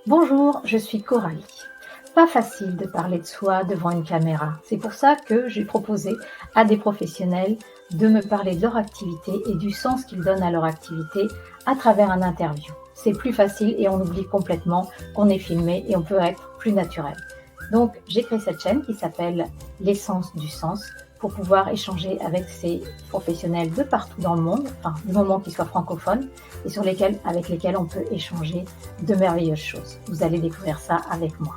Bonjour, je suis Coralie. Pas facile de parler de soi devant une caméra. C'est pour ça que j'ai proposé à des professionnels de me parler de leur activité et du sens qu'ils donnent à leur activité à travers un interview. C'est plus facile et on oublie complètement qu'on est filmé et on peut être plus naturel. Donc j'ai créé cette chaîne qui s'appelle L'essence du sens pour pouvoir échanger avec ces professionnels de partout dans le monde, enfin du moment qu'ils soient francophones et avec lesquels on peut échanger de merveilleuses choses. Vous allez découvrir ça avec moi.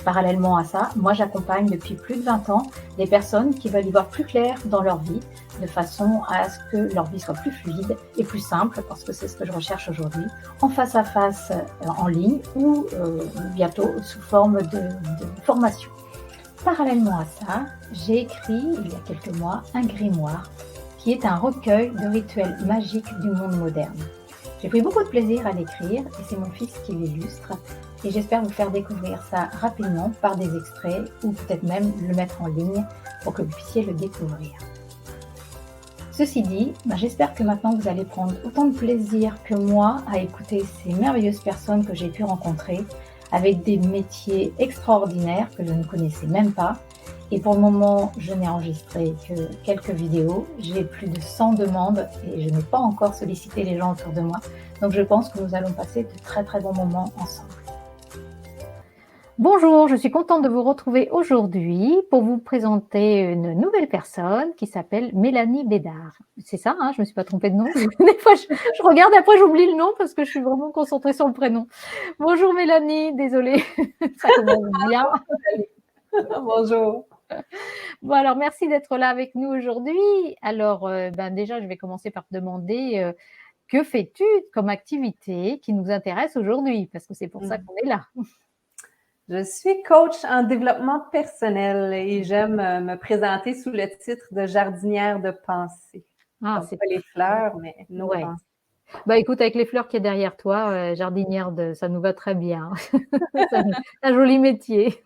Parallèlement à ça, moi j'accompagne depuis plus de 20 ans des personnes qui veulent y voir plus clair dans leur vie, de façon à ce que leur vie soit plus fluide et plus simple, parce que c'est ce que je recherche aujourd'hui, en face à face, en ligne ou bientôt sous forme de formation. Parallèlement à ça, j'ai écrit il y a quelques mois un grimoire qui est un recueil de rituels magiques du monde moderne. J'ai pris beaucoup de plaisir à l'écrire et c'est mon fils qui l'illustre et j'espère vous faire découvrir ça rapidement par des extraits ou peut-être même le mettre en ligne pour que vous puissiez le découvrir. Ceci dit, j'espère que maintenant vous allez prendre autant de plaisir que moi à écouter ces merveilleuses personnes que j'ai pu rencontrer avec des métiers extraordinaires que je ne connaissais même pas. Et pour le moment, je n'ai enregistré que quelques vidéos. J'ai plus de 100 demandes et je n'ai pas encore sollicité les gens autour de moi. Donc je pense que nous allons passer de très très bons moments ensemble. Bonjour, je suis contente de vous retrouver aujourd'hui pour vous présenter une nouvelle personne qui s'appelle Mélanie Bédard. C'est ça, hein, je ne me suis pas trompée de nom. Des fois, je regarde, après j'oublie le nom parce que je suis vraiment concentrée sur le prénom. Bonjour Mélanie, désolée, ça commence bien. Bonjour. Bon, alors merci d'être là avec nous aujourd'hui. Alors, déjà, je vais commencer par te demander que fais-tu comme activité qui nous intéresse aujourd'hui? Parce que c'est pour ça qu'on est là. Je suis coach en développement personnel et j'aime me présenter sous le titre de jardinière de pensée. Ah, Donc, c'est pas les fleurs, mais nos ouais. pensées. Bah écoute, avec les fleurs qu'il y a derrière toi, jardinière ça nous va très bien. C'est un joli métier.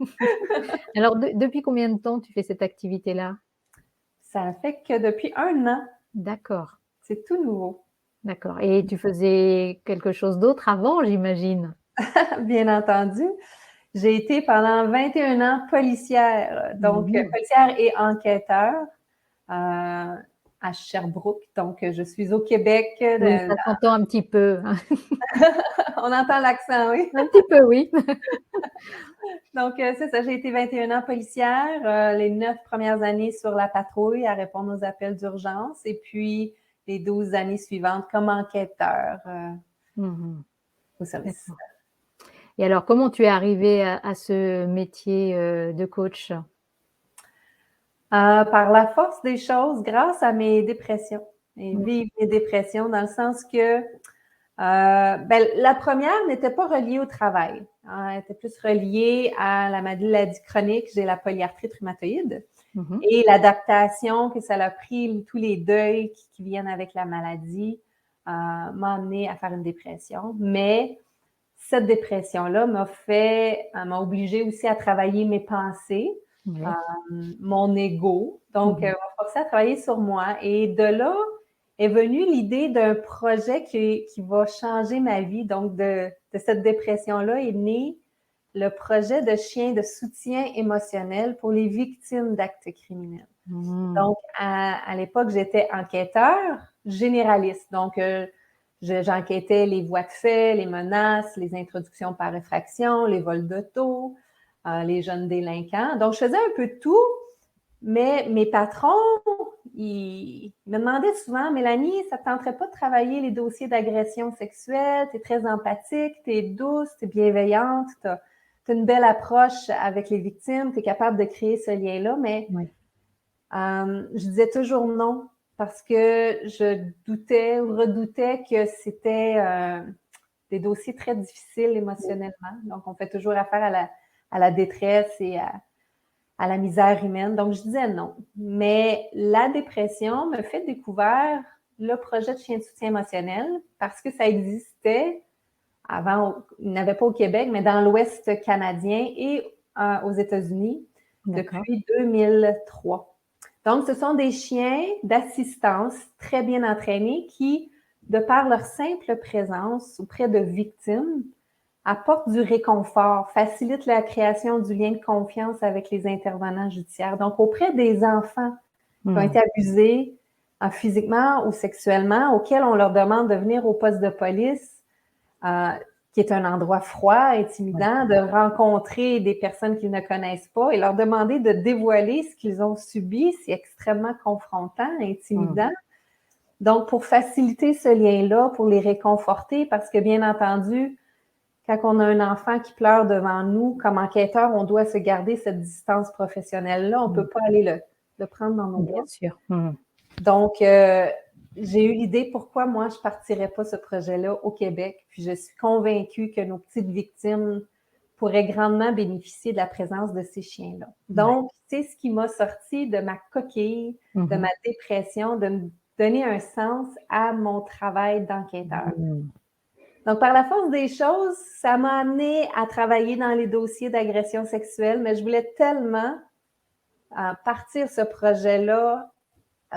Alors, depuis combien de temps tu fais cette activité-là? Ça fait que depuis 1 an, D'accord, c'est tout nouveau. d'accord. Et tu faisais quelque chose d'autre avant, j'imagine? Bien entendu. J'ai été pendant 21 ans policière, donc Mmh. policière et enquêteur à Sherbrooke. Donc, je suis au Québec. Oui, ça s'entend un petit peu, hein. On entend l'accent, oui. Un petit peu, oui. Donc, c'est ça, j'ai été 21 ans policière, les 9 premières années sur la patrouille à répondre aux appels d'urgence et puis les 12 années suivantes comme enquêteur Mmh. au service. D'accord. Et alors, comment tu es arrivée à ce métier, de coach? Par la force des choses, grâce à mes dépressions et Mmh. vive mes dépressions, dans le sens que la première n'était pas reliée au travail, hein, elle était plus reliée à la maladie chronique. J'ai la polyarthrite rhumatoïde. Mmh. Et l'adaptation que ça a pris, tous les deuils qui viennent avec la maladie, m'a amené à faire une dépression. Mais cette dépression-là m'a obligée aussi à travailler mes pensées, Ouais. mon ego. Donc, Mmh. m'a forcé à travailler sur moi. Et de là est venue l'idée d'un projet qui va changer ma vie. Donc, de cette dépression-là est né le projet de chien de soutien émotionnel pour les victimes d'actes criminels. Mmh. Donc, à l'époque, j'étais enquêteur généraliste. Donc, j'enquêtais les voies de fait, les menaces, les introductions par effraction, les vols d'auto, les jeunes délinquants. Donc, je faisais un peu de tout, mais mes patrons, ils me demandaient souvent: Mélanie, ça ne te tenterait pas de travailler les dossiers d'agression sexuelle? Tu es très empathique, tu es douce, tu es bienveillante, tu as une belle approche avec les victimes, tu es capable de créer ce lien-là, mais Ouais. je disais toujours non parce que je doutais ou redoutais que c'était des dossiers très difficiles émotionnellement. Donc, on fait toujours affaire à la détresse et à la misère humaine. Donc, je disais non. Mais la dépression me fait découvrir le projet de chien de soutien émotionnel parce que ça existait avant, il n'y en avait pas au Québec, mais dans l'Ouest canadien et aux États-Unis D'accord. depuis 2003. Donc, ce sont des chiens d'assistance très bien entraînés qui, de par leur simple présence auprès de victimes, apporte du réconfort, facilite la création du lien de confiance avec les intervenants judiciaires. Donc, auprès des enfants qui ont été abusés physiquement ou sexuellement, auxquels on leur demande de venir au poste de police, qui est un endroit froid, intimidant, de rencontrer des personnes qu'ils ne connaissent pas et leur demander de dévoiler ce qu'ils ont subi, c'est extrêmement confrontant, intimidant. Donc, pour faciliter ce lien-là, pour les réconforter, parce que bien entendu, quand on a un enfant qui pleure devant nous, comme enquêteur, on doit se garder cette distance professionnelle-là. On ne peut pas aller le prendre dans nos bras. Bien sûr. Donc, j'ai eu l'idée pourquoi moi, je ne partirais pas ce projet-là au Québec. Puis, je suis convaincue que nos petites victimes pourraient grandement bénéficier de la présence de ces chiens-là. Donc, c'est ce qui m'a sorti de ma coquille, de ma dépression, de me donner un sens à mon travail d'enquêteur. Donc, par la force des choses, ça m'a amené à travailler dans les dossiers d'agression sexuelle, mais je voulais tellement partir ce projet-là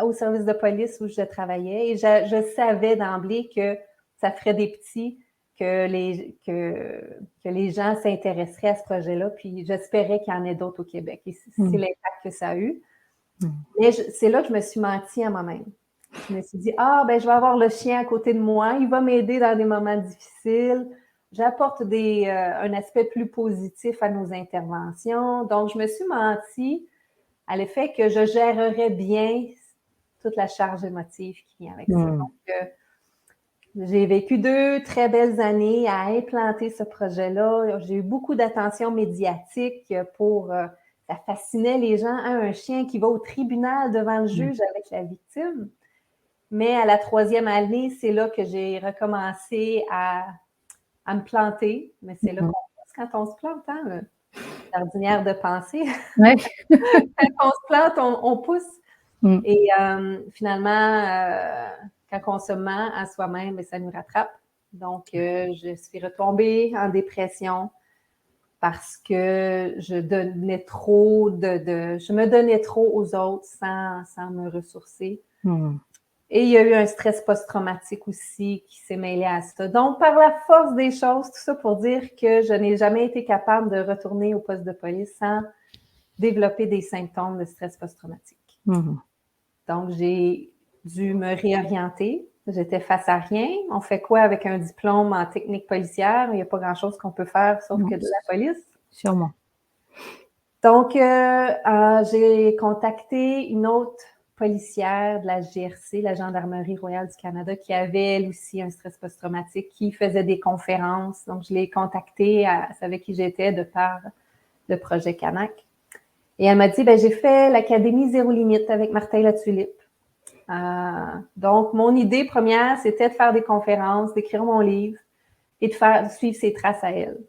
au service de police où je travaillais et je savais d'emblée que ça ferait des petits, que les gens s'intéresseraient à ce projet-là, puis j'espérais qu'il y en ait d'autres au Québec. Et c'est l'impact que ça a eu. Mais c'est là que je me suis menti à moi-même. Je me suis dit, je vais avoir le chien à côté de moi, il va m'aider dans des moments difficiles, j'apporte un aspect plus positif à nos interventions. Donc, je me suis menti à l'effet que je gérerais bien toute la charge émotive qui vient avec ça. Donc, j'ai vécu 2 très belles années à implanter ce projet-là. J'ai eu beaucoup d'attention médiatique pour... ça fascinait les gens. Un chien qui va au tribunal devant le juge avec la victime. Mais à la 3e année, c'est là que j'ai recommencé à me planter. Mais c'est là qu'on pense quand on se plante, hein, l'ordinaire de pensée. Ouais. Quand on se plante, on pousse. Et finalement, quand on se ment à soi-même, ça nous rattrape. Donc, je suis retombée en dépression parce que je donnais trop je me donnais trop aux autres sans me ressourcer. Et il y a eu un stress post-traumatique aussi qui s'est mêlé à ça. Donc, par la force des choses, tout ça pour dire que je n'ai jamais été capable de retourner au poste de police sans développer des symptômes de stress post-traumatique. Donc, j'ai dû me réorienter. J'étais face à rien. On fait quoi avec un diplôme en technique policière? Il n'y a pas grand-chose qu'on peut faire sauf que de la police. Sûrement. Donc, j'ai contacté une autre policière de la GRC, la Gendarmerie royale du Canada, qui avait, elle aussi, un stress post-traumatique, qui faisait des conférences. Donc, je l'ai contactée, elle savait qui j'étais de par le projet Canac. Et elle m'a dit, j'ai fait l'Académie Zéro Limite avec Martin Latulippe. Donc, mon idée première, c'était de faire des conférences, d'écrire mon livre et de suivre ses traces à elle.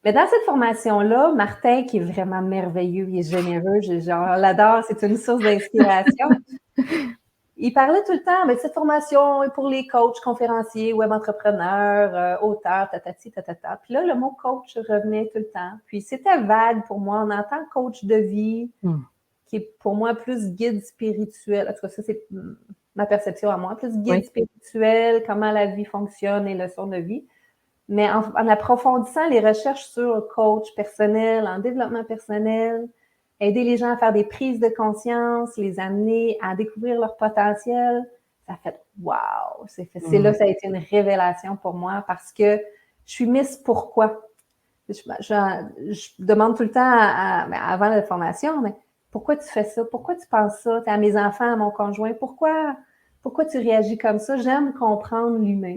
Mais dans cette formation-là, Martin, qui est vraiment merveilleux, il est généreux, je l'adore, c'est une source d'inspiration. Il parlait tout le temps, mais cette formation est pour les coachs, conférenciers, web entrepreneurs, auteurs, tatati, tatata. Puis là, le mot coach revenait tout le temps. Puis c'était vague pour moi. On entend coach de vie, qui est pour moi plus guide spirituel. En tout cas, ça, c'est ma perception à moi. Plus guide spirituel, comment la vie fonctionne, les leçons de vie. Mais en approfondissant les recherches sur coach personnel, en développement personnel, aider les gens à faire des prises de conscience, les amener à découvrir leur potentiel, ça a fait « wow ». C'est là que ça a été une révélation pour moi parce que je suis Miss Pourquoi. Je demande tout le temps avant la formation, mais pourquoi tu fais ça? Pourquoi tu penses ça? À mes enfants, à mon conjoint, pourquoi tu réagis comme ça? J'aime comprendre l'humain.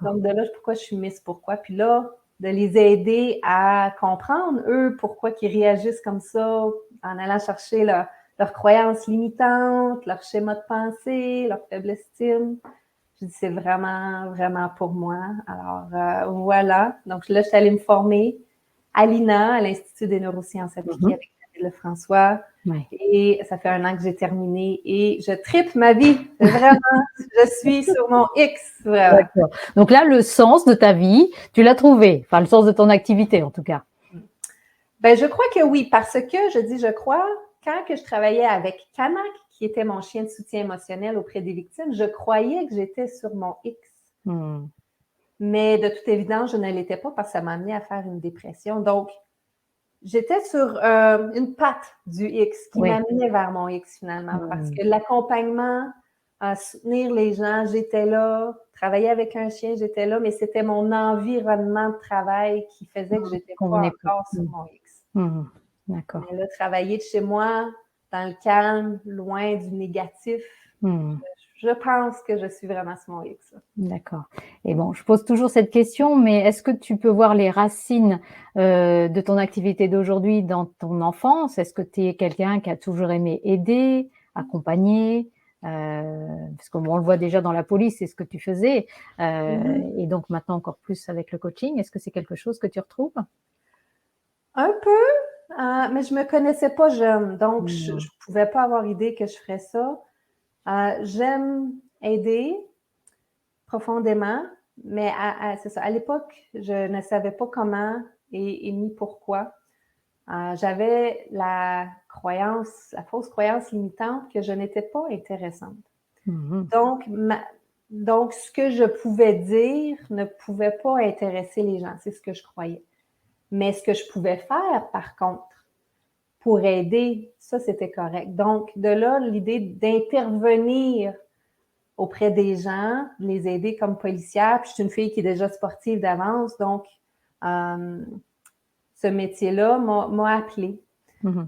Donc, de là, pourquoi je suis Miss Pourquoi. Puis là, de les aider à comprendre, eux, pourquoi ils réagissent comme ça, en allant chercher leurs croyances limitantes, leur schéma de pensée, leur faible estime. Je dis, c'est vraiment, vraiment pour moi. Alors, voilà. Donc là, je suis allée me former à l'INA, à l'Institut des neurosciences appliquées avec David Lefrançois. Et ça fait 1 an que j'ai terminé et je tripe ma vie. Vraiment, je suis sur mon X. Vraiment. D'accord. Donc là, le sens de ta vie, tu l'as trouvé. Enfin, le sens de ton activité, en tout cas. Je crois que oui, parce que, je crois, quand que je travaillais avec Canac, qui était mon chien de soutien émotionnel auprès des victimes, je croyais que j'étais sur mon X. Mais de toute évidence, je ne l'étais pas parce que ça m'a amené à faire une dépression. Donc, j'étais sur une patte du X qui Oui. m'amenait vers mon X finalement. Parce Mmh. que l'accompagnement, soutenir les gens, j'étais là. Travailler avec un chien, j'étais là. Mais c'était mon environnement de travail qui faisait que j'étais pas Convenait pas. encore sur mon X. Mmh. D'accord. Mais là, travailler de chez moi, dans le calme, loin du négatif, Mmh. je pense que je suis vraiment sur mon X. D'accord. Et bon, je pose toujours cette question, mais est-ce que tu peux voir les racines de ton activité d'aujourd'hui dans ton enfance? Est-ce que tu es quelqu'un qui a toujours aimé aider, accompagner? Parce que bon, on le voit déjà dans la police, c'est ce que tu faisais, et donc maintenant encore plus avec le coaching. Est-ce que c'est quelque chose que tu retrouves? Un peu, mais je me connaissais pas jeune, donc je Mmh. ne pouvais pas avoir idée que je ferais ça. J'aime aider profondément, mais c'est ça. À l'époque, je ne savais pas comment et ni pourquoi. J'avais la fausse croyance limitante que je n'étais pas intéressante. Mmh. Donc, donc, ce que je pouvais dire ne pouvait pas intéresser les gens. C'est ce que je croyais. Mais ce que je pouvais faire, par contre, pour aider, ça, c'était correct. Donc, de là, l'idée d'intervenir auprès des gens, de les aider comme policière. Puis, je suis une fille qui est déjà sportive d'avance, donc ce métier-là m'a appelée. Mmh.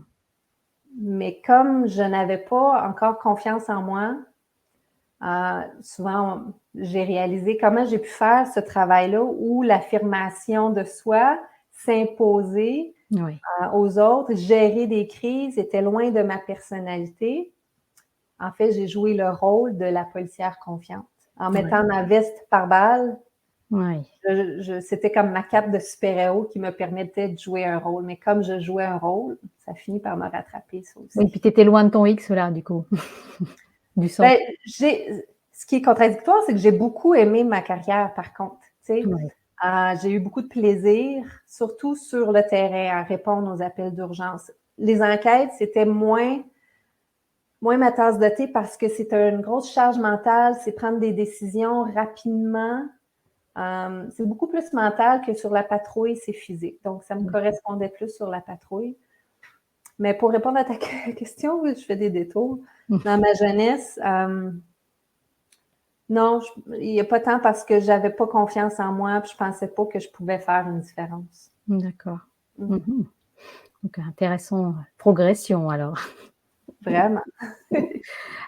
Mais comme je n'avais pas encore confiance en moi, souvent, j'ai réalisé comment j'ai pu faire ce travail-là où l'affirmation de soi, s'imposer Oui. aux autres, gérer des crises était loin de ma personnalité. En fait, j'ai joué le rôle de la policière confiante. En Oui. mettant ma veste par balle, Oui. c'était comme ma cape de super-héros qui me permettait de jouer un rôle. Mais comme je jouais un rôle, ça finit par me rattraper, ça Oui, aussi. puis tu étais loin de ton X là, du coup, du centre. Ben, ce qui est contradictoire, c'est que j'ai beaucoup aimé ma carrière, par contre. Tu sais, Oui. j'ai eu beaucoup de plaisir, surtout sur le terrain, à répondre aux appels d'urgence. Les enquêtes, c'était moins ma tasse de thé parce que c'est une grosse charge mentale, c'est prendre des décisions rapidement. C'est beaucoup plus mental que sur la patrouille, c'est physique. Donc, ça me correspondait plus sur la patrouille. Mais pour répondre à ta question, je fais des détours. Dans ma jeunesse, non, il n'y a pas tant parce que j'avais pas confiance en moi, puis je pensais pas que je pouvais faire une différence. D'accord. Mm. Mmh. Donc intéressant, progression alors. Vraiment.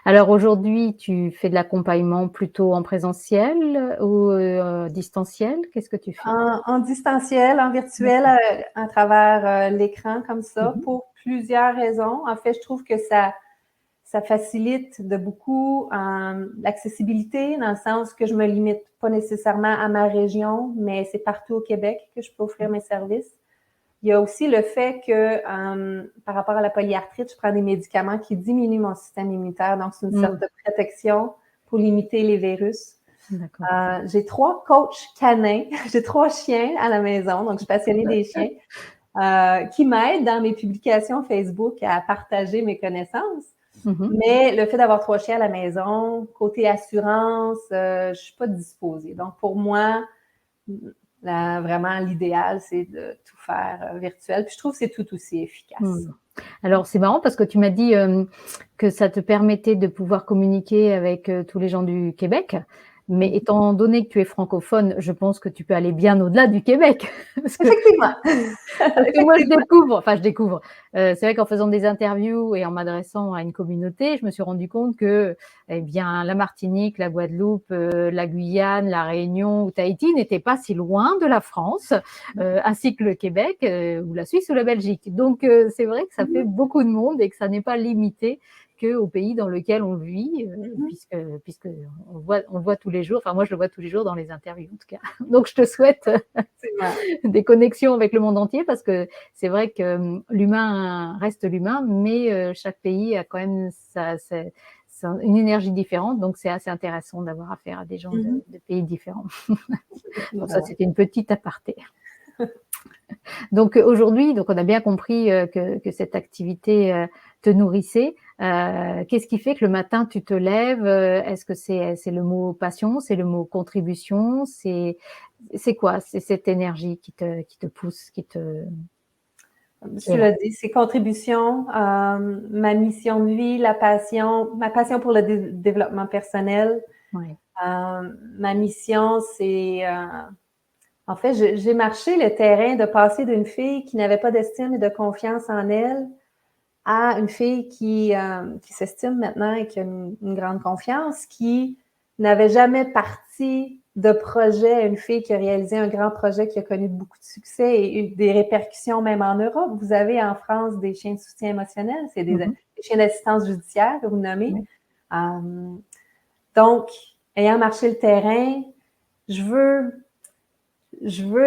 Alors aujourd'hui, tu fais de l'accompagnement plutôt en présentiel ou distanciel? Qu'est-ce que tu fais? En distanciel, en virtuel, D'accord. à travers l'écran comme ça, Mmh. pour plusieurs raisons. En fait, je trouve que ça facilite de beaucoup l'accessibilité, dans le sens que je me limite pas nécessairement à ma région, mais c'est partout au Québec que je peux offrir mes services. Il y a aussi le fait que, par rapport à la polyarthrite, je prends des médicaments qui diminuent mon système immunitaire, donc c'est une sorte Mmh. de protection pour limiter les virus. D'accord. J'ai 3 coachs canins, j'ai 3 chiens à la maison, donc je suis passionnée des chiens, qui m'aident dans mes publications Facebook à partager mes connaissances. Mmh. Mais le fait d'avoir 3 chiens à la maison, côté assurance, je suis pas disposée. Donc pour moi, vraiment l'idéal, c'est de tout faire virtuel. Puis je trouve que c'est tout aussi efficace. Mmh. Alors c'est marrant parce que tu m'as dit, que ça te permettait de pouvoir communiquer avec, tous les gens du Québec. Mais étant donné que tu es francophone, je pense que tu peux aller bien au-delà du Québec. Parce que Effectivement. Parce que moi, Effectivement. je découvre. C'est vrai qu'en faisant des interviews et en m'adressant à une communauté, je me suis rendu compte que, eh bien, la Martinique, la Guadeloupe, la Guyane, la Réunion ou Tahiti n'étaient pas si loin de la France, ainsi que le Québec, ou la Suisse ou la Belgique. Donc, c'est vrai que ça fait beaucoup de monde et que ça n'est pas limité qu'au pays dans lequel on vit, puisque on le voit tous les jours. Enfin, moi, je le vois tous les jours dans les interviews, en tout cas. Donc, je te souhaite Effectivement. des connexions avec le monde entier parce que c'est vrai que l'humain reste l'humain, mais chaque pays a quand même une énergie différente, donc c'est assez intéressant d'avoir affaire à des gens de pays différents. Bon, ça, Voilà. c'était une petite aparté. Donc aujourd'hui, donc on a bien compris que cette activité te nourrissait. Qu'est-ce qui fait que le matin tu te lèves? Est-ce que c'est le mot passion? C'est le mot contribution? C'est quoi? C'est cette énergie qui te pousse, qui Je te est là? l'ai dit, c'est contribution, ma mission de vie, ma passion pour le développement personnel. Ouais. Ma mission, c'est en fait, j'ai marché le terrain de passer d'une fille qui n'avait pas d'estime et de confiance en elle à une fille qui s'estime maintenant et qui a une grande confiance, qui n'avait jamais parti de projet, une fille qui a réalisé un grand projet qui a connu beaucoup de succès et eu des répercussions même en Europe. Vous avez en France des chiens de soutien émotionnel, c'est des chiens d'assistance judiciaire que vous nommez. Oui. Donc, ayant marché le terrain, je veux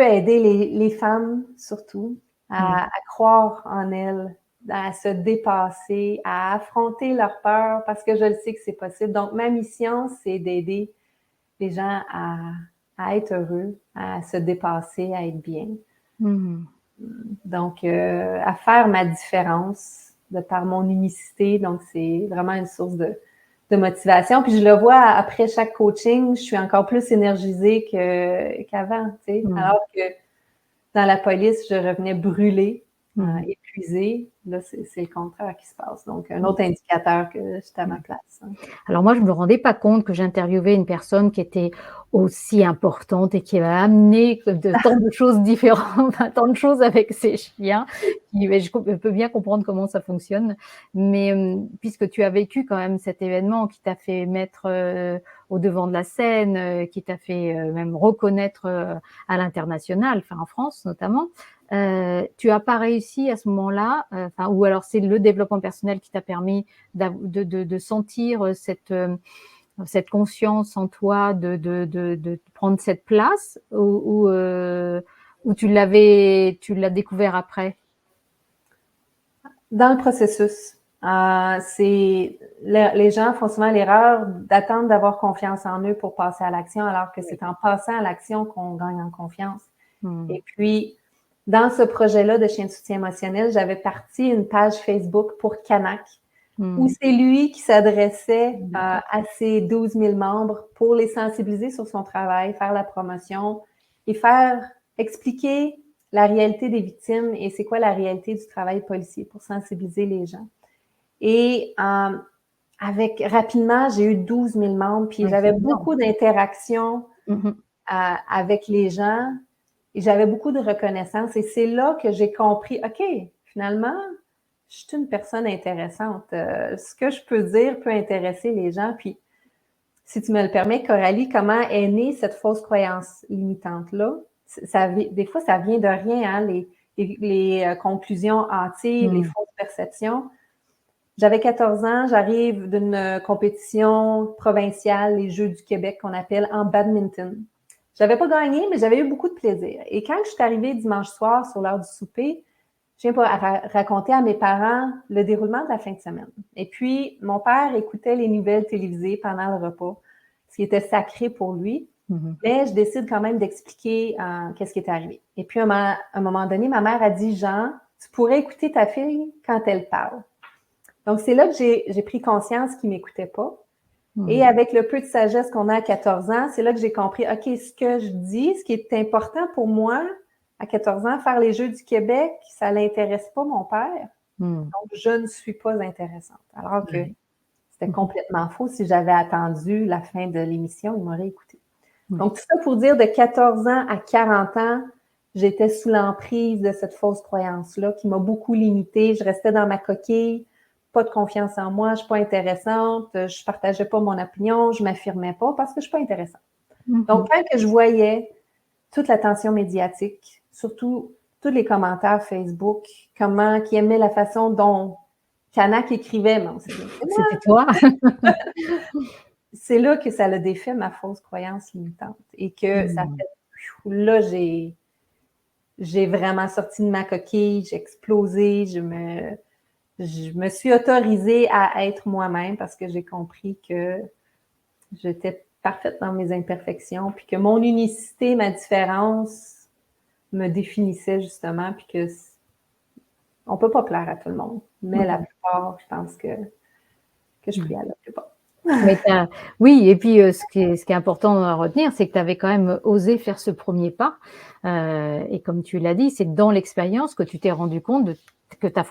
aider les femmes surtout à croire en elles, à se dépasser, à affronter leurs peurs parce que je le sais que c'est possible. Donc, ma mission, c'est d'aider les gens à être heureux, à se dépasser, à être bien. Donc, à faire ma différence de par mon unicité. Donc, c'est vraiment une source de motivation. Puis je le vois après chaque coaching, je suis encore plus énergisée qu'avant, tu sais. Alors que dans la police, je revenais brûlée, épuisée. Là, c'est le contraire qui se passe. Donc, un autre indicateur que j'étais à ma place. Alors moi, je me rendais pas compte que j'interviewais une personne qui était aussi importante et qui avait amené tant de choses différentes, tant de choses avec ses chiens. Je peux bien comprendre comment ça fonctionne, mais puisque tu as vécu quand même cet événement qui t'a fait mettre au devant de la scène, qui t'a fait même reconnaître à l'international, enfin en France notamment. Tu as pas réussi à ce moment-là, ou alors c'est le développement personnel qui t'a permis de sentir cette conscience en toi, de prendre cette place, ou tu l'as découvert après? Dans le processus, les gens font souvent l'erreur d'attendre d'avoir confiance en eux pour passer à l'action, alors que c'est en passant à l'action qu'on gagne en confiance. Et puis, dans ce projet-là de chien de soutien émotionnel, j'avais parti une page Facebook pour Canac, où c'est lui qui s'adressait à ses 12 000 membres pour les sensibiliser sur son travail, faire la promotion et expliquer la réalité des victimes et c'est quoi la réalité du travail policier pour sensibiliser les gens. Et rapidement, j'ai eu 12 000 membres, puis j'avais beaucoup d'interactions avec les gens et j'avais beaucoup de reconnaissance. Et c'est là que j'ai compris, OK, finalement, je suis une personne intéressante. Ce que je peux dire peut intéresser les gens. Puis, si tu me le permets, Coralie, comment est née cette fausse croyance limitante-là? Des fois, ça vient de rien, hein, les conclusions hâtives, les fausses perceptions. J'avais 14 ans, j'arrive d'une compétition provinciale, les Jeux du Québec qu'on appelle en badminton. J'avais pas gagné, mais j'avais eu beaucoup de plaisir. Et quand je suis arrivée dimanche soir sur l'heure du souper, je viens raconter à mes parents le déroulement de la fin de semaine. Et puis, mon père écoutait les nouvelles télévisées pendant le repas, ce qui était sacré pour lui. Mais je décide quand même d'expliquer qu'est-ce qui est arrivé. Et puis, à un moment donné, ma mère a dit, Jean, tu pourrais écouter ta fille quand elle parle. Donc, c'est là que j'ai pris conscience qu'il ne m'écoutait pas. Et avec le peu de sagesse qu'on a à 14 ans, c'est là que j'ai compris, OK, ce que je dis, ce qui est important pour moi, à 14 ans, faire les Jeux du Québec, ça l'intéresse pas mon père. Donc, je ne suis pas intéressante. Alors que c'était complètement faux. Si j'avais attendu la fin de l'émission, il m'aurait écouté. Donc, tout ça pour dire, de 14 ans à 40 ans, j'étais sous l'emprise de cette fausse croyance-là qui m'a beaucoup limitée. Je restais dans ma coquille, pas de confiance en moi, je suis pas intéressante, je partageais pas mon opinion, je m'affirmais pas parce que je suis pas intéressante. Donc, quand que je voyais toute l'attention médiatique, surtout tous les commentaires Facebook, qui aimaient la façon dont Canac écrivait. C'était toi? C'est là que ça a défait ma fausse croyance limitante et que ça fait, là, j'ai vraiment sorti de ma coquille, j'ai explosé, je me suis autorisée à être moi-même parce que j'ai compris que j'étais parfaite dans mes imperfections, puis que mon unicité, ma différence me définissait justement, puis que On ne peut pas plaire à tout le monde, mais la plupart, je pense que je plais à la plupart. Mais oui, et puis, ce qui est important à retenir, c'est que tu avais quand même osé faire ce premier pas, et comme tu l'as dit, c'est dans l'expérience que tu t'es rendu compte que ta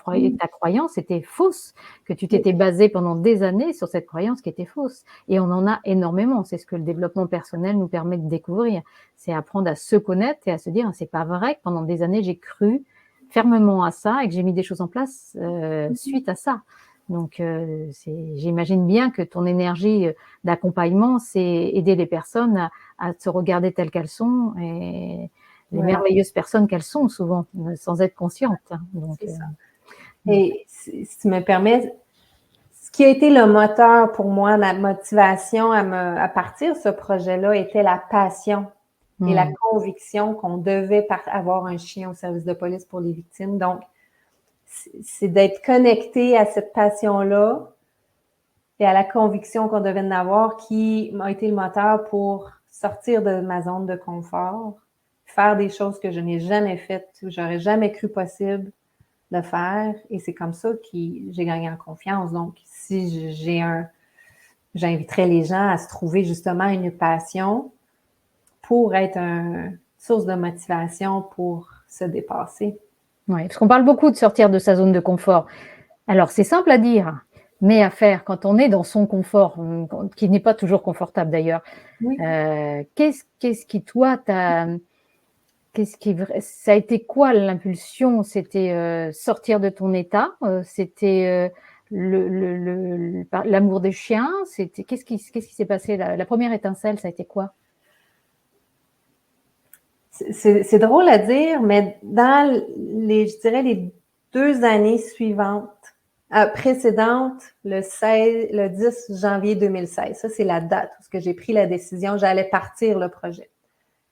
croyance était fausse, que tu Oui, t'étais basé pendant des années sur cette croyance qui était fausse, et on en a énormément. C'est ce que le développement personnel nous permet de découvrir. C'est apprendre à se connaître et à se dire: «C'est pas vrai que pendant des années j'ai cru fermement à ça et que j'ai mis des choses en place, suite à ça». Donc, j'imagine bien que ton énergie, d'accompagnement, c'est aider les personnes à se regarder telles qu'elles sont et les ouais, merveilleuses personnes qu'elles sont souvent, sans être conscientes, hein. Donc, c'est ça. mmh, Et si tu me permets, ce qui a été le moteur pour moi, la motivation à partir de ce projet-là était la passion et la mmh, conviction qu'on devait avoir un chien au service de police pour les victimes. Donc, c'est d'être connecté à cette passion-là et à la conviction qu'on devait en avoir qui m'a été le moteur pour sortir de ma zone de confort, faire des choses que je n'ai jamais faites, que j'aurais jamais cru possible de faire. Et c'est comme ça que j'ai gagné en confiance. Donc, si j'inviterais les gens à se trouver justement une passion pour être une source de motivation pour se dépasser. ouais, parce qu'on parle beaucoup de sortir de sa zone de confort. Alors c'est simple à dire, mais à faire quand on est dans son confort, qui n'est pas toujours confortable d'ailleurs. Oui. Qu'est-ce qui toi ça a été quoi l'impulsion? C'était, sortir de ton état? C'était, l'amour des chiens? C'était qu'est-ce qui s'est passé? La 1re étincelle, ça a été quoi? C'est drôle à dire, mais dans je dirais les 2 années suivantes, précédentes, le 10 janvier 2016, ça c'est la date où j'ai pris la décision, j'allais partir le projet.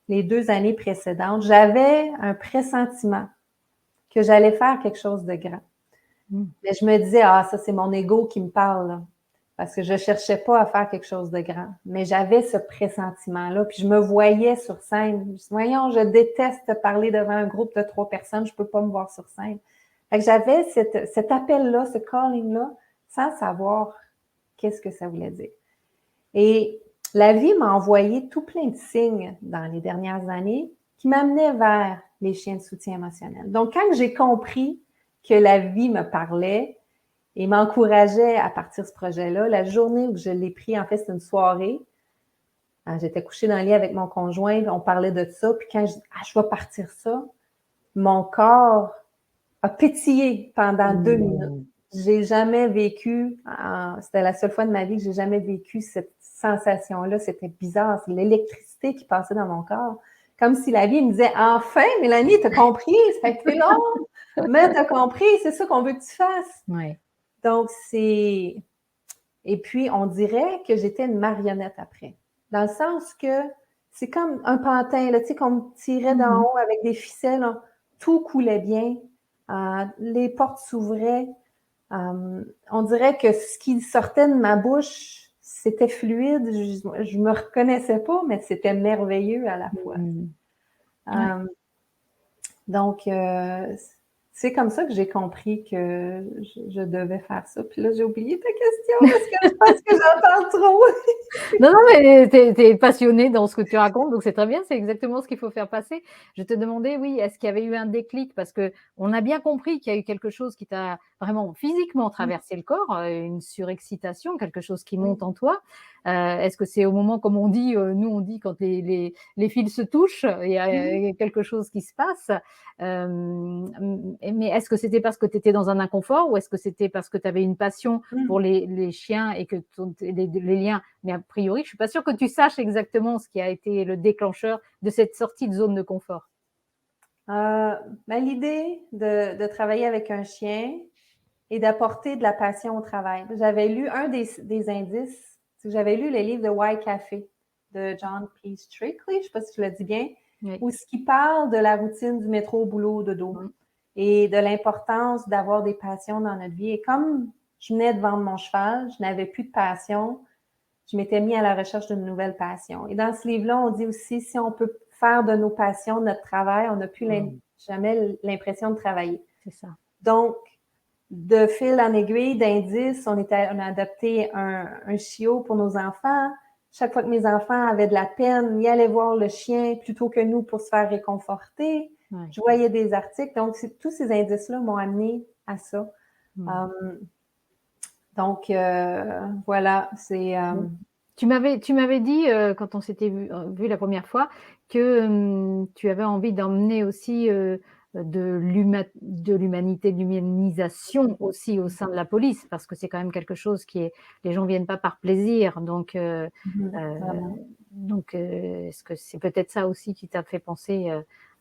Les 2 années précédentes, j'avais un pressentiment que j'allais faire quelque chose de grand. Mmh. Mais je me disais, ah, ça c'est mon ego qui me parle, là, parce que je cherchais pas à faire quelque chose de grand. Mais j'avais ce pressentiment-là, puis je me voyais sur scène. Je me dis, voyons, je déteste parler devant un groupe de 3 personnes, je peux pas me voir sur scène. Fait que j'avais cet appel-là, ce calling-là, sans savoir qu'est-ce que ça voulait dire. Et la vie m'a envoyé tout plein de signes dans les dernières années qui m'amenaient vers les chiens de soutien émotionnel. Donc, quand j'ai compris que la vie me parlait et m'encourageait à partir de ce projet-là, la journée où je l'ai pris, en fait, c'était une soirée. J'étais couchée dans le lit avec mon conjoint, on parlait de ça, puis quand je dis « Ah, je vais partir ça », mon corps a pétillé pendant 2 minutes. Mmh. J'ai jamais vécu, c'était la seule fois de ma vie que j'ai jamais vécu cette sensation-là. C'était bizarre, c'est l'électricité qui passait dans mon corps. Comme si la vie me disait, enfin, Mélanie, t'as compris, ça a été long, mais t'as compris, c'est ça qu'on veut que tu fasses. Ouais. Donc, et puis, on dirait que j'étais une marionnette après. Dans le sens que c'est comme un pantin, là, tu sais, qu'on me tirait d'en Mmh. haut avec des ficelles, hein. Tout coulait bien, les portes s'ouvraient. On dirait que ce qui sortait de ma bouche, c'était fluide. Je me reconnaissais pas, mais c'était merveilleux à la fois. Mmh. Ouais. Euh, donc, c'est comme ça que j'ai compris que je devais faire ça. Puis là, j'ai oublié ta question parce que je pense que j'en parle trop. Non, non, mais tu es passionnée dans ce que tu racontes, donc c'est très bien, c'est exactement ce qu'il faut faire passer. Je te demandais, oui, est-ce qu'il y avait eu un déclic? Parce qu'on a bien compris qu'il y a eu quelque chose qui t'a vraiment physiquement traversé le corps, une surexcitation, quelque chose qui monte Oui. en toi. Est-ce que c'est au moment, comme on dit, nous on dit quand les fils se touchent, il y a quelque chose qui se passe. Mais est-ce que c'était parce que tu étais dans un inconfort ou est-ce que c'était parce que tu avais une passion pour les chiens et que les liens, mais a priori, je suis pas sûre que tu saches exactement ce qui a été le déclencheur de cette sortie de zone de confort. L'idée de travailler avec un chien et d'apporter de la passion au travail. J'avais lu un des indices, j'avais lu le livre de Why Café de John P. Strickly, je ne sais pas si je le dis bien, Oui. où ce qui parle de la routine du métro, boulot, dodo Mmh. et de l'importance d'avoir des passions dans notre vie. Et comme je venais de vendre mon cheval, je n'avais plus de passion, je m'étais mis à la recherche d'une nouvelle passion. Et dans ce livre-là, on dit aussi, si on peut faire de nos passions notre travail, on n'a plus Mmh. jamais l'impression de travailler. C'est ça. Donc, de fil en aiguille, d'indices, on a adopté un chiot pour nos enfants. Chaque fois que mes enfants avaient de la peine, ils allaient voir le chien plutôt que nous pour se faire réconforter. Ouais. Je voyais des articles. Donc, tous ces indices-là m'ont amené à ça. Donc, voilà, c'est... Tu m'avais dit, quand on s'était vu la première fois, que tu avais envie d'emmener aussi de l'humanité, de l'humanisation aussi au sein de la police, parce que c'est quand même quelque chose les gens viennent pas par plaisir. Donc, vraiment. est-ce que c'est peut-être ça aussi qui t'a fait penser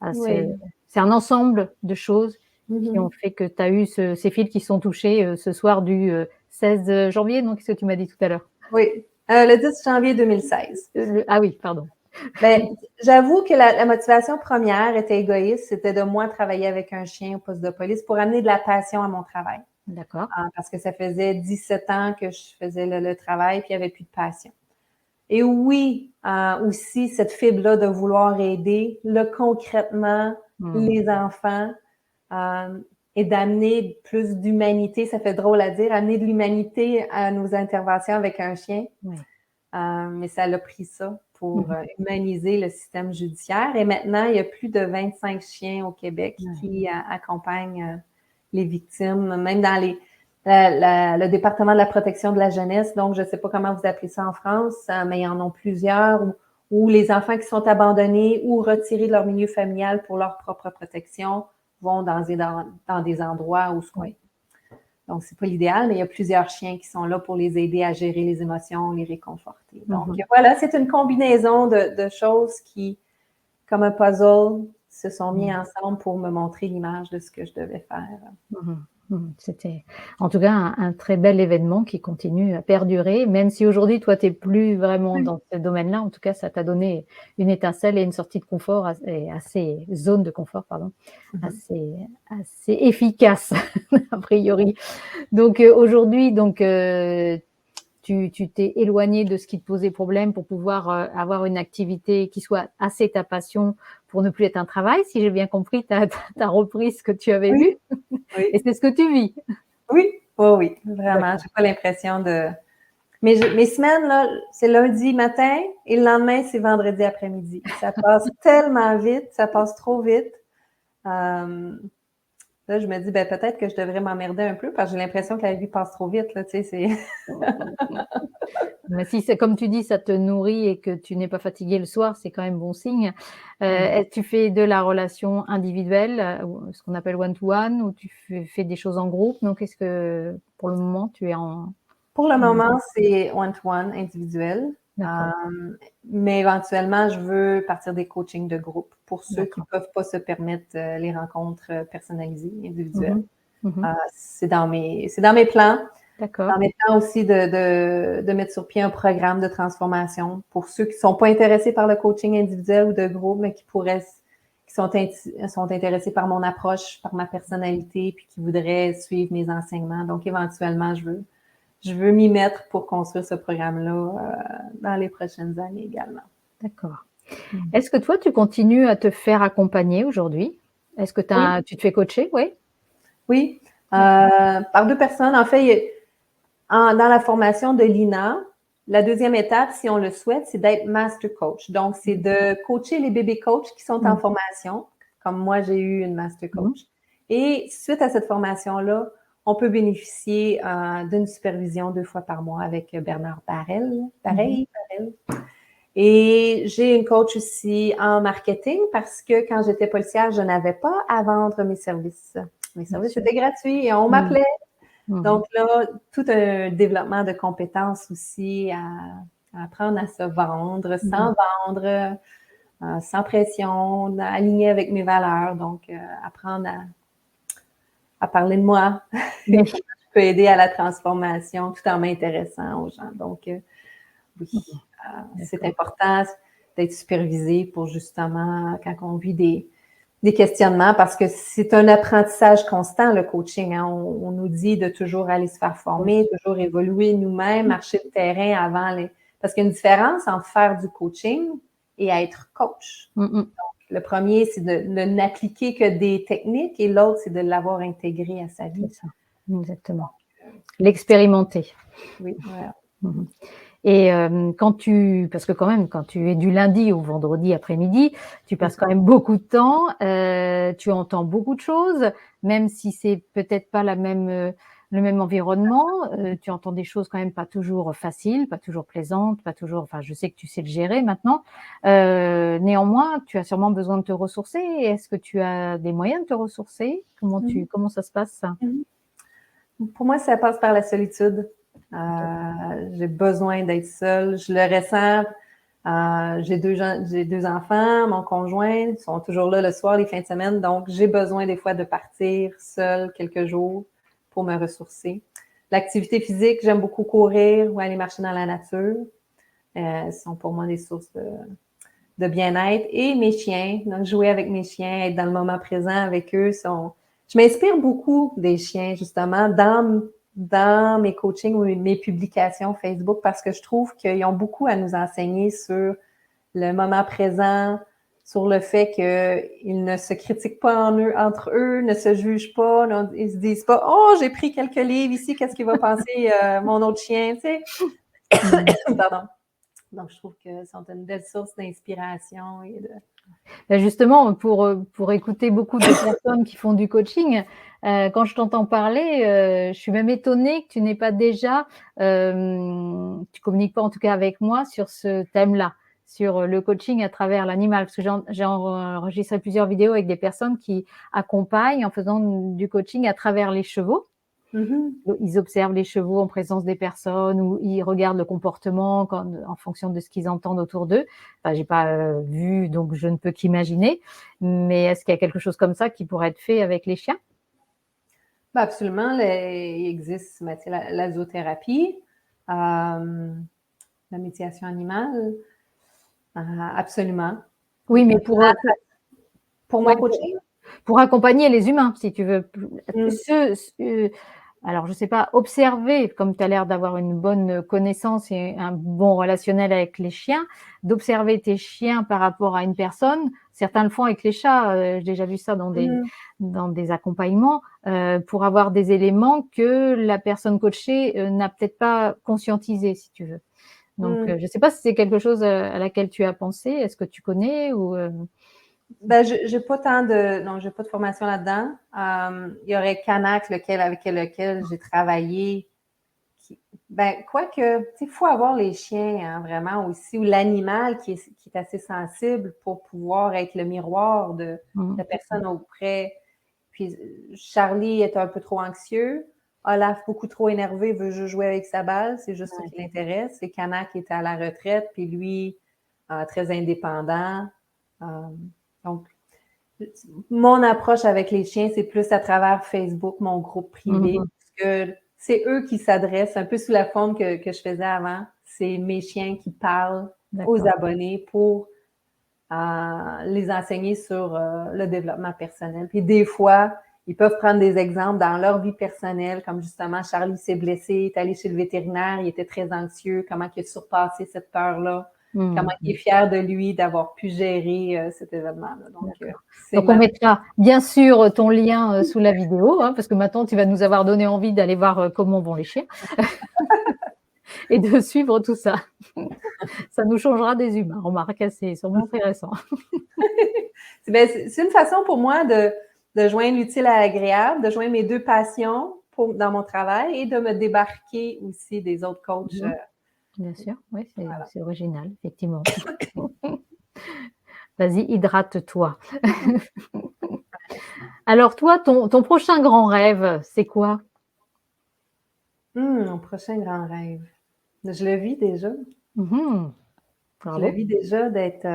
à Oui. c'est un ensemble de choses qui ont Mhm. fait que tu as eu ces fils qui sont touchés ce soir du 16 janvier, non? Qu'est-ce que tu m'as dit tout à l'heure? Oui, le 10 janvier 2016. Ah oui, pardon. Ben, j'avoue que la motivation première était égoïste, c'était de moi travailler avec un chien au poste de police pour amener de la passion à mon travail. D'accord. Parce que ça faisait 17 ans que je faisais le travail, puis il n'y avait plus de passion. Et oui, aussi, cette fibre-là de vouloir aider, là, concrètement, les enfants, et d'amener plus d'humanité, ça fait drôle à dire, amener de l'humanité à nos interventions avec un chien. Oui. Mais ça l'a pris ça pour humaniser le système judiciaire. Et maintenant, il y a plus de 25 chiens au Québec qui accompagnent les victimes, même dans le département de la protection de la jeunesse. Donc, je ne sais pas comment vous appelez ça en France, mais il y en a plusieurs où les enfants qui sont abandonnés ou retirés de leur milieu familial pour leur propre protection vont dans des endroits où donc, c'est pas l'idéal, mais il y a plusieurs chiens qui sont là pour les aider à gérer les émotions, les réconforter. Donc, voilà, c'est une combinaison de choses qui, comme un puzzle, se sont mis ensemble pour me montrer l'image de ce que je devais faire. C'était en tout cas un très bel événement qui continue à perdurer, même si aujourd'hui, toi, tu n'es plus vraiment dans ce domaine-là. En tout cas, ça t'a donné une étincelle et une sortie de confort, assez zone de confort, pardon, assez efficace, a priori. Donc, aujourd'hui, tu t'es éloigné de ce qui te posait problème pour pouvoir avoir une activité qui soit assez ta passion pour ne plus être un travail. Si j'ai bien compris, tu as repris ce que tu avais vu et c'est ce que tu vis. Oui, oui, vraiment. J'ai pas l'impression de... Mes semaines, là, c'est lundi matin et le lendemain, c'est vendredi après-midi. Ça passe tellement vite, ça passe trop vite. Là, je me dis, ben, peut-être que je devrais m'emmerder un peu parce que j'ai l'impression que la vie passe trop vite, là, tu sais, c'est... Mais si c'est comme tu dis, ça te nourrit et que tu n'es pas fatigué le soir, c'est quand même bon signe. Tu fais de la relation individuelle, ce qu'on appelle one-to-one, ou tu fais des choses en groupe? Donc, est-ce que pour le moment, tu es en... Pour le moment, c'est one-to-one, individuel. Mais éventuellement, je veux partir des coachings de groupe pour ceux qui ne peuvent pas se permettre les rencontres personnalisées, individuelles. C'est dans mes plans. D'accord. Dans mes plans aussi de mettre sur pied un programme de transformation pour ceux qui ne sont pas intéressés par le coaching individuel ou de groupe, mais qui sont intéressés par mon approche, par ma personnalité, puis qui voudraient suivre mes enseignements. Donc, éventuellement, je veux m'y mettre pour construire ce programme-là dans les prochaines années également. D'accord. Est-ce que toi, tu continues à te faire accompagner aujourd'hui? Est-ce que tu te fais coacher? Oui. Oui, par 2 personnes. En fait, dans la formation de l'INA, la deuxième étape, si on le souhaite, c'est d'être master coach. Donc, c'est de coacher les bébés coachs qui sont en formation, comme moi, j'ai eu une master coach. Et suite à cette formation-là, on peut bénéficier d'une supervision 2 fois par mois avec Bernard Barel. Barel. Et j'ai une coach aussi en marketing parce que quand j'étais policière, je n'avais pas à vendre mes services. Mes services étaient gratuits et on m'appelait. Donc là, tout un développement de compétences aussi à apprendre à se vendre, sans vendre, sans pression, aligné avec mes valeurs. Donc, apprendre à parler de moi. Comment je peux aider à la transformation tout en m'intéressant aux gens. Donc, oui, c'est important d'être supervisé pour justement, quand on vit des questionnements, parce que c'est un apprentissage constant, le coaching. Hein. On nous dit de toujours aller se faire former, toujours évoluer nous-mêmes, marcher le terrain avant les... Parce qu'il y a une différence entre faire du coaching et être coach. Donc, le premier, c'est de n'appliquer que des techniques et l'autre, c'est de l'avoir intégré à sa vie. C'est ça, exactement. L'expérimenter. Oui, voilà. Mmh. Et parce que quand même, quand tu es du lundi au vendredi après-midi, tu passes quand même beaucoup de temps, tu entends beaucoup de choses, même si c'est peut-être pas le même environnement, tu entends des choses quand même pas toujours faciles, pas toujours plaisantes, pas toujours enfin, je sais que tu sais le gérer maintenant. Néanmoins, tu as sûrement besoin de te ressourcer. Est-ce que tu as des moyens de te ressourcer? Comment ça se passe ça? Pour moi, ça passe par la solitude. OK. J'ai besoin d'être seule. Je le ressens. J'ai deux enfants, mon conjoint, ils sont toujours là le soir, les fins de semaine. Donc, j'ai besoin des fois de partir seule quelques jours pour me ressourcer. L'activité physique, j'aime beaucoup courir ou aller marcher dans la nature. Sont pour moi des sources de bien-être. Et mes chiens, donc jouer avec mes chiens, être dans le moment présent avec eux. Je m'inspire beaucoup des chiens, justement, dans mes coachings ou mes publications Facebook parce que je trouve qu'ils ont beaucoup à nous enseigner sur le moment présent, sur le fait qu'ils ne se critiquent pas entre eux, ne se jugent pas, ils se disent pas « Oh, j'ai pris quelques livres ici, qu'est-ce qu'il va penser mon autre chien? » Tu sais. Pardon. Donc, je trouve que sont une belle source d'inspiration et de... Justement, pour écouter beaucoup de personnes qui font du coaching, quand je t'entends parler, je suis même étonnée que tu n'aies pas déjà, tu communiques pas en tout cas avec moi sur ce thème-là, sur le coaching à travers l'animal. Parce que j'ai enregistré plusieurs vidéos avec des personnes qui accompagnent en faisant du coaching à travers les chevaux. Mm-hmm. Ils observent les chevaux en présence des personnes ou ils regardent le comportement en fonction de ce qu'ils entendent autour d'eux. Enfin, j'ai pas vu, donc je ne peux qu'imaginer. Mais est-ce qu'il y a quelque chose comme ça qui pourrait être fait avec les chiens? Ben absolument, il existe la zoothérapie, la médiation animale, absolument. Oui, mais Pour mon ouais, coaching? pour accompagner les humains, si tu veux. Mm. Alors, je sais pas, observer, comme tu as l'air d'avoir une bonne connaissance et un bon relationnel avec les chiens, d'observer tes chiens par rapport à une personne. Certains le font avec les chats, j'ai déjà vu ça Mm. dans des accompagnements, pour avoir des éléments que la personne coachée, n'a peut-être pas conscientisé, si tu veux. Donc, Mm. je sais pas si c'est quelque chose, à laquelle tu as pensé. Est-ce que tu connais ou Ben, j'ai pas non, j'ai pas de formation là-dedans. Il y aurait Canac, avec lequel j'ai travaillé. Quoique, il faut avoir les chiens, hein, vraiment aussi, ou l'animal qui est assez sensible pour pouvoir être le miroir de la personne auprès. Puis Charlie est un peu trop anxieux. Olaf, beaucoup trop énervé, veut juste jouer avec sa balle. C'est juste ce Ouais. qui l'intéresse. Et Canac était à la retraite, puis lui, très indépendant. Euh, donc, mon approche avec les chiens, c'est plus à travers Facebook, mon groupe privé, Mmh. parce que c'est eux qui s'adressent, un peu sous la forme que je faisais avant. C'est mes chiens qui parlent aux D'accord. abonnés pour les enseigner sur le développement personnel. Puis des fois, ils peuvent prendre des exemples dans leur vie personnelle, comme justement Charlie s'est blessé, est allé chez le vétérinaire, il était très anxieux, comment il a surpassé cette peur-là, comment il est fier de lui d'avoir pu gérer cet événement-là. Donc, D'accord. c'est Donc on ma... mettra bien sûr ton lien, sous la vidéo, hein, parce que maintenant tu vas nous avoir donné envie d'aller voir, comment vont les chiens et de suivre tout ça. Ça nous changera des humains, remarque, c'est sûrement intéressant. C'est une façon pour moi de joindre l'utile à l'agréable, de joindre mes deux passions dans mon travail et de me débarquer aussi des autres coachs. Mmh. Bien sûr, oui, Voilà. c'est original, effectivement. Vas-y, hydrate-toi. Alors toi, ton prochain grand rêve, c'est quoi? Mon prochain grand rêve. Je le vis déjà. Mmh. Je le Bravo. vis déjà d'être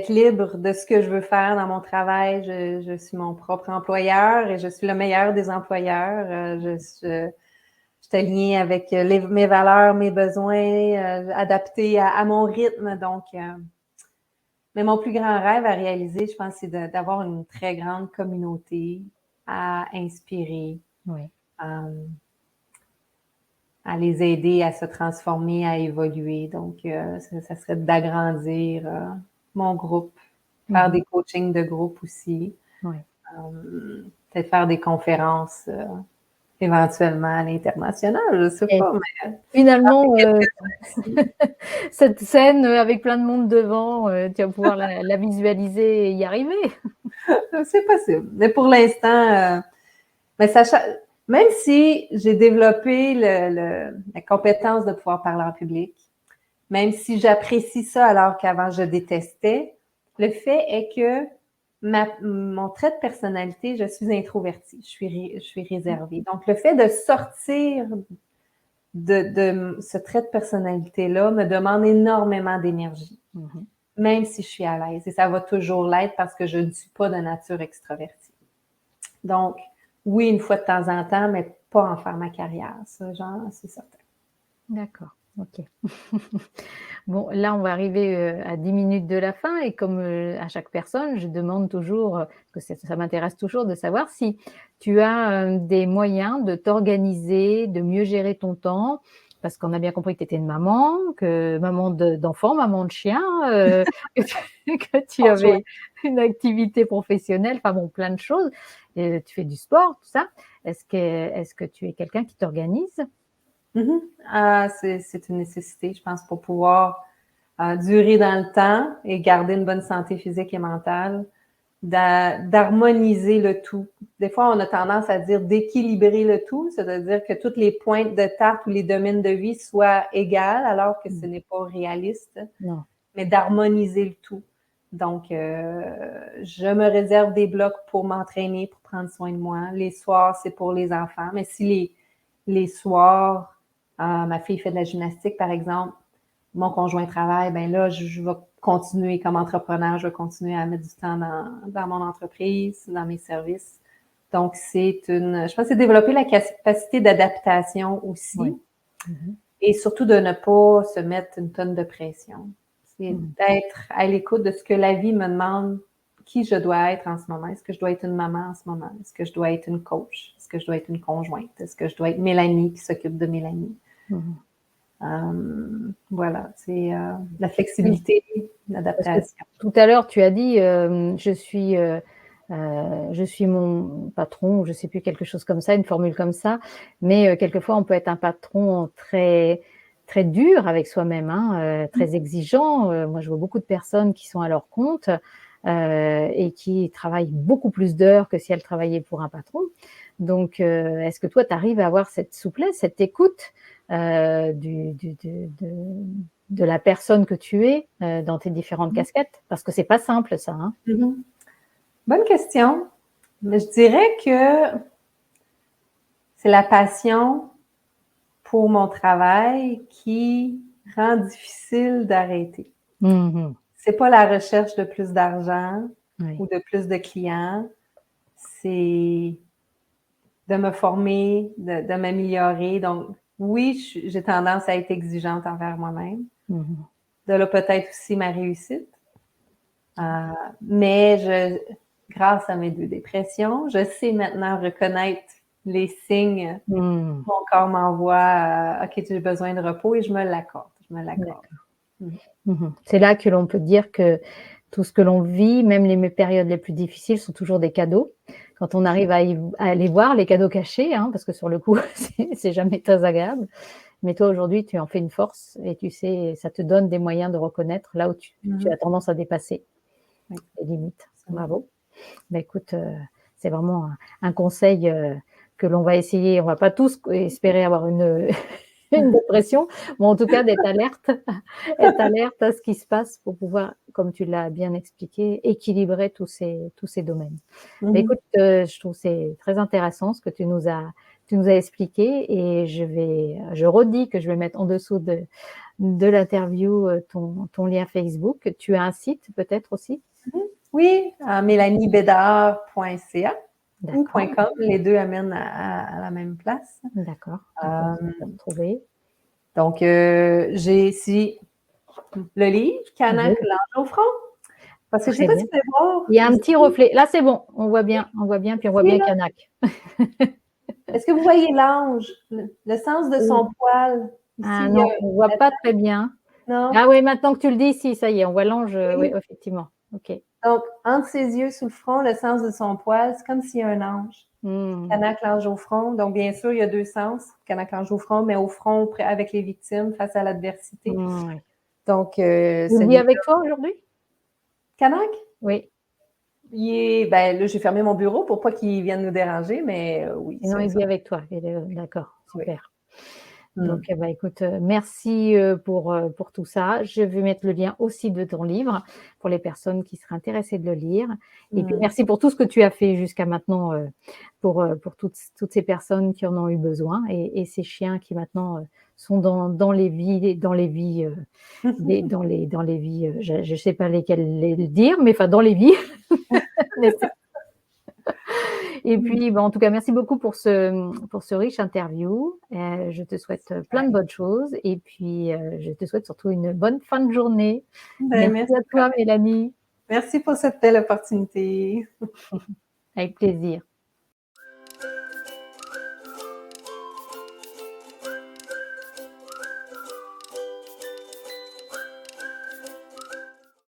libre de ce que je veux faire dans mon travail. Je suis mon propre employeur et je suis le meilleur des employeurs. Je suis alignée avec mes valeurs, mes besoins, adaptée à mon rythme. Donc, mais mon plus grand rêve à réaliser, je pense, c'est d'avoir une très grande communauté à inspirer, Oui. à les aider à se transformer, à évoluer. Donc, ça serait d'agrandir mon groupe. faire des coachings de groupe aussi. Oui. Peut-être faire des conférences éventuellement à l'international, je ne sais Et pas. Mais finalement, cette scène avec plein de monde devant, tu vas pouvoir la visualiser et y arriver. c'est possible. Mais pour l'instant, mais même si j'ai développé la compétence de pouvoir parler en public, même si j'apprécie ça alors qu'avant je détestais, le fait est que mon trait de personnalité, je suis introvertie, je suis réservée. Donc, le fait de sortir de ce trait de personnalité-là me demande énormément d'énergie, même si je suis à l'aise. Et ça va toujours l'être parce que je ne suis pas de nature extravertie. Donc, oui, une fois de temps en temps, mais pas en faire ma carrière. Ça, genre, c'est certain. D'accord, ok. Bon, là, on va arriver à 10 minutes de la fin et comme à chaque personne, je demande toujours, parce que ça m'intéresse toujours de savoir si tu as des moyens de t'organiser, de mieux gérer ton temps, parce qu'on a bien compris que tu étais une maman, que maman d'enfant, maman de chien, que tu Conjoint. avais une activité professionnelle, enfin bon, plein de choses. Et tu fais du sport, tout ça. Est-ce que tu es quelqu'un qui t'organise? C'est une nécessité, je pense, pour pouvoir durer dans le temps et garder une bonne santé physique et mentale, d'harmoniser le tout. Des fois, on a tendance à dire d'équilibrer le tout, c'est-à-dire que toutes les pointes de tarte ou les domaines de vie soient égales, alors que ce n'est pas réaliste, Non. mais d'harmoniser le tout. Donc, je me réserve des blocs pour m'entraîner, pour prendre soin de moi. Les soirs, c'est pour les enfants, mais si les soirs, ma fille fait de la gymnastique, par exemple, mon conjoint travaille, ben là, je vais continuer comme entrepreneur, je vais continuer à mettre du temps dans mon entreprise, dans mes services. Donc, je pense que c'est développer la capacité d'adaptation aussi. Oui. Et surtout de ne pas se mettre une tonne de pression. C'est d'être à l'écoute de ce que la vie me demande, qui je dois être en ce moment. Est-ce que je dois être une maman en ce moment? Est-ce que je dois être une coach? Est-ce que je dois être une conjointe? Est-ce que je dois être Mélanie qui s'occupe de Mélanie? Voilà, c'est la flexibilité, l'adaptation. Tout à l'heure, tu as dit je suis mon patron, ou je ne sais plus, quelque chose comme ça, une formule comme ça. Mais quelquefois, on peut être un patron très, très dur avec soi-même, hein, très exigeant. Moi, je vois beaucoup de personnes qui sont à leur compte et qui travaillent beaucoup plus d'heures que si elles travaillaient pour un patron. Donc, est-ce que toi, tu arrives à avoir cette souplesse, cette écoute de la personne que tu es dans tes différentes casquettes? Parce que c'est pas simple, ça. Hein. Bonne question. Mais je dirais que c'est la passion pour mon travail qui rend difficile d'arrêter. C'est pas la recherche de plus d'argent ou de plus de clients. C'est de me former, de m'améliorer. Donc, oui, j'ai tendance à être exigeante envers moi-même. De là, peut-être aussi ma réussite. Mais grâce à mes 2 dépressions, je sais maintenant reconnaître les signes que mon corps m'envoie. OK, j'ai besoin de repos et je me l'accorde. C'est là que l'on peut dire que tout ce que l'on vit, même les périodes les plus difficiles, sont toujours des cadeaux. Quand on arrive à les voir, les cadeaux cachés, hein, parce que sur le coup, c'est jamais très agréable. Mais toi, aujourd'hui, tu en fais une force et tu sais, ça te donne des moyens de reconnaître là où tu as tendance à dépasser les limites. Bravo. Ben, écoute, c'est vraiment un conseil que l'on va essayer. On va pas tous espérer avoir une dépression, mais en tout cas d'être alerte à ce qui se passe pour pouvoir, comme tu l'as bien expliqué, équilibrer tous ces domaines. Mais écoute, je trouve que c'est très intéressant ce que tu nous as expliqué et je redis que je vais mettre en dessous de l'interview ton lien Facebook. Tu as un site peut-être aussi? Oui, mélaniebédard.ca ou D'accord. .com, les 2 amènent à la même place. D'accord. On peut retrouver. Donc, j'ai ici le livre, Canaque, l'ange au front. Parce que je ne sais pas si tu peux voir. Il y a un ici, petit reflet. Là, c'est bon. On voit bien, puis on voit bien Canaque. Est-ce que vous voyez l'ange, le sens de son poil? Ici, Ah non, on ne voit pas très bien. Non? Ah oui, maintenant que tu le dis, si, ça y est, on voit l'ange. Oui, effectivement. OK. Donc, entre ses yeux, sous le front, le sens de son poil, c'est comme s'il y a un ange. Kanak, l'ange au front. Donc, bien sûr, il y a deux sens. Kanak, l'ange au front, mais au front, avec les victimes, face à l'adversité. Ouais. Donc, il vit avec toi aujourd'hui? Kanak? Oui. Ben là, j'ai fermé mon bureau pour pas qu'il vienne nous déranger, mais oui. Et non, il vit avec toi. D'accord, super. Oui. Donc, écoute, merci pour tout ça. Je vais mettre le lien aussi de ton livre pour les personnes qui seraient intéressées de le lire. Et puis, merci pour tout ce que tu as fait jusqu'à maintenant pour toutes ces personnes qui en ont eu besoin et ces chiens qui maintenant sont dans les vies, dans les vies, je sais pas lesquelles les dire, mais enfin dans les vies. Et puis, en tout cas, merci beaucoup pour ce riche interview. Je te souhaite plein de bonnes choses et puis je te souhaite surtout une bonne fin de journée. Merci à toi, Mélanie. Merci pour cette belle opportunité. Avec plaisir.